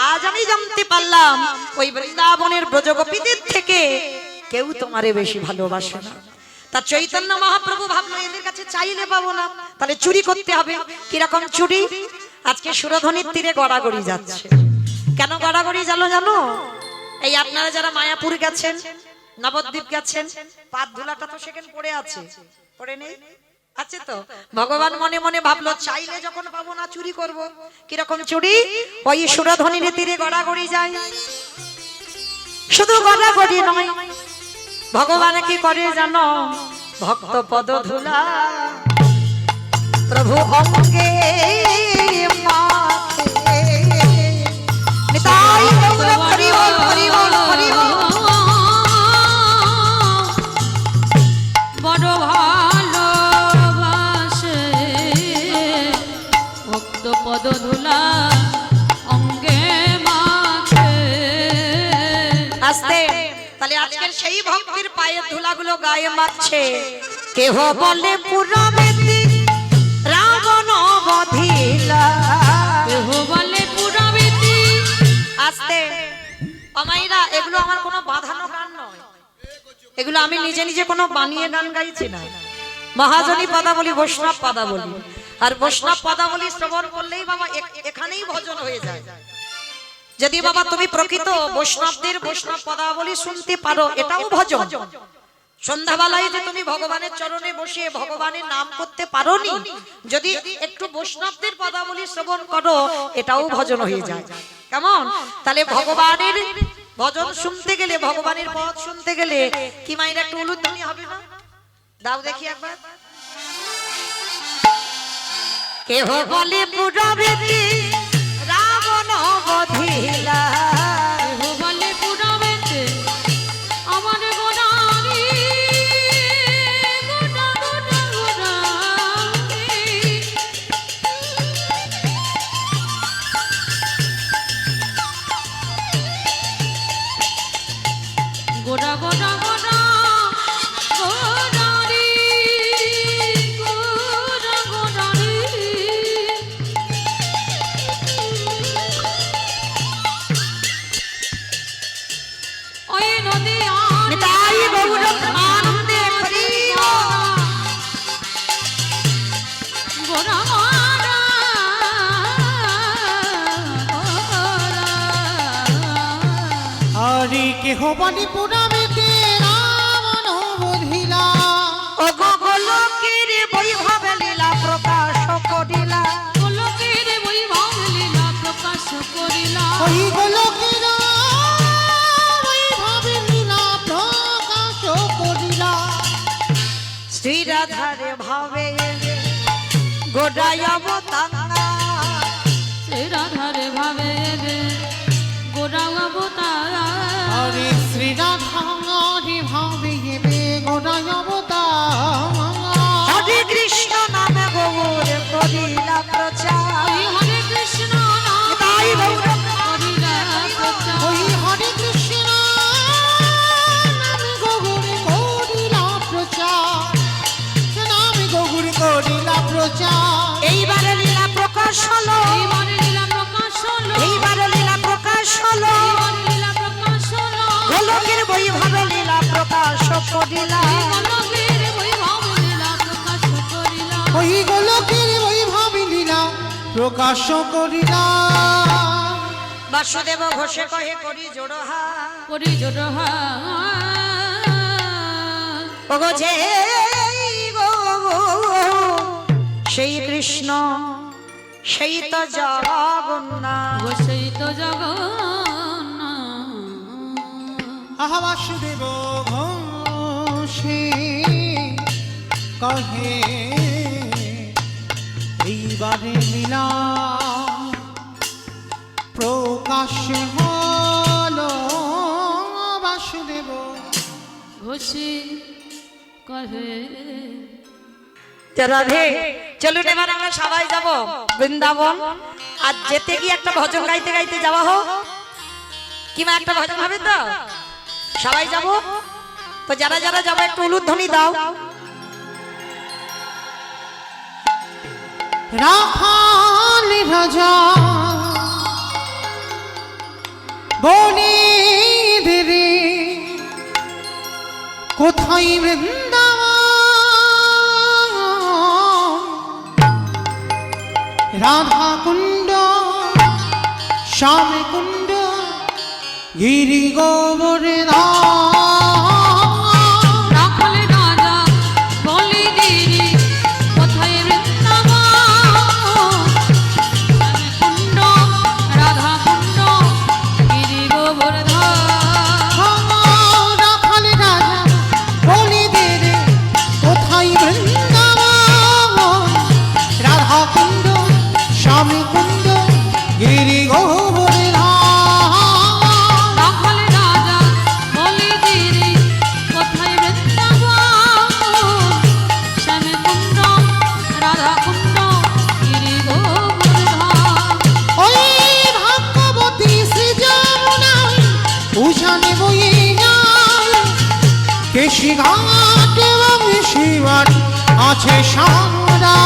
আজ আমি জানতে পারলাম ওই বৃন্দাবনের ব্রজগোপীদের থেকে কেউ তোমারে বেশি ভালোবাসে না। তা চৈতন্য মহাপ্রভু ভাবলো এদের কাছে চাইলে পাবো না, তাহলে চুরি করতে হবে। কিরকম চুরি? আজকে সুরধনির তীরে গড়াগড়ি যাচ্ছে। কেন গড়াগড়ি জানো জানো? এই আপনারা যারা মায়াপুর গেছেন, নবদ্বীপ গেছেন, পাত ধুলাটা তো সেখানে পড়ে আছে, পড়ে নেই? আছে তো। ভগবান মনে মনে ভাবলো চাইলে যখন পাবো না চুরি করব। কিরকম চুরি? ওই সুরধনির তীরে গড়াগড়ি যায়। শুধু গড়াগড়ি নয়, ভগবান কি করে জানো? ভক্ত পদধূলা প্রভু অঙ্গে মাখে পদধূলা অঙ্গে মাখে। আস্তে তাহলে আজকের সেই ভক্তির পায়ের ধুলাগুলো গায়ে মারছে। কেহ বলে পুরাবেতি রাবণ বধিলা, কেহ বলে পুরাবেতি। আস্তে অমাইরা, এগুলো আমার কোনো বাঁধানো গান নয়, এগুলো আমি নিজে নিজে কোনো বানিয়ে গান গাইছি না। মহাজনী পদাবলী, বৈষ্ণব পদাবলী। আর বৈষ্ণব পদাবলী শ্রবণ করলেই বাবা এখানেই ভজন হয়ে যায়। যদি বাবা তুমি প্রকৃত বৈষ্ণবদের বৈষ্ণব পদাবলী শুনতে পারো, এটাও ভজন। সন্ধ্যাবেলায় যে তুমি ভগবানের চরণে বসে ভগবানের নাম করতে পারোনি, যদি একটু বৈষ্ণবদের পদাবলী শ্রবণ করো, এটাও ভজন হয়ে যায়। কেমন? তাহলে ভগবানের ভজন শুনতে গেলে, ভগবানের পদ শুনতে গেলে কি মাইরা একটু উলুধ্বনি হবে না? দাও দেখি একবার। কেহ বলে পুরাবেতি রাবণ বধিলা, কেহ বলে পুরাবেতি আমার গোড়ারি, গোড়া গোড়া গোড়ারি। গোড়া গোড়া গোড়া গোড়ারি, গোড়া গোড়ারি। ওই নদী নিতাই গৌর আনন্দে হরি গোড়া গোড়া আরে কেহ বলে পুরাবেতে রাবণ বধিলা, ও গোলকের বৈভব লীলা প্রকাশ করিলা, গোলকের বৈভব লীলা প্রকাশ করিলা। ওই গোলকের বৈভব লীলা প্রকাশ করিলা। শ্রী রাধারে ভাবে গোড়ায় অবতারা, শ্রী রাধারে ভাবে গোড়া অবতার। আরে শ্রী রাধারে ভাবে গোড়ায় অবতার। হরে কৃষ্ণ নামে গৌর করিলা প্রচার, হরে কৃষ্ণ নাম নিতাই গৌর করিলা প্রচার। ওই হরে কৃষ্ণ নামে গৌর করিলা প্রচার, নামে গৌর করিলা প্রচার। এইবারে লীলা প্রকাশ হলো, এইবারে লীলা প্রকাশ হলো, এইবারে লীলা প্রকাশ হলো, এইবারে লীলা প্রকাশ হলো। গোলকের বৈভব লীলা প্রকাশ করিলা, গোলকের বৈভব লীলা প্রকাশ করিলা। ওই গোলকের বৈভব লীলা প্রকাশ করিলা। বাসুদেব ঘোষে কহে করি জোড়হা, করি জোড়হা ওগো যে গো সেই কৃষ্ণ সেই তো জগন্নাথ, সেই তো জগন্নাথ। আহা বাসুদেব ঘোষে কহে এইবারে লীলা প্রকাশ হলো। বাসুদেব ঘোষে কহে। রাধে চলুন এবার আমরা সবাই যাব বৃন্দাবন। আর যেতে গিয়ে একটা ভজন গাইতে গাইতে যাওয়া হোক, কিংবা একটা ভজন হবে তো সবাই যাব। তো যারা যারা যাবো একটু উলুধ্বনি দাও। রাখাল রাজা বনে দেরে কোথায় বৃন্দাবন, রাধা কুণ্ড শ্যাম কুণ্ড গিরি গোবর্ধন। রাখাল রাজা বলে গিরি কোথায় বৃন্দাবন, কুণ্ড রাধা কুণ্ড গিরি গোবর্ধন। রাখাল রাজা বলে দে রে কোথায় বৃন্দাবন, রাধা কুণ্ড শ্যাম কুণ্ড গিরি গোবর্ধন। রাখাল রাজা বলে নিশিঘাট এবং শিবাট আছে সারা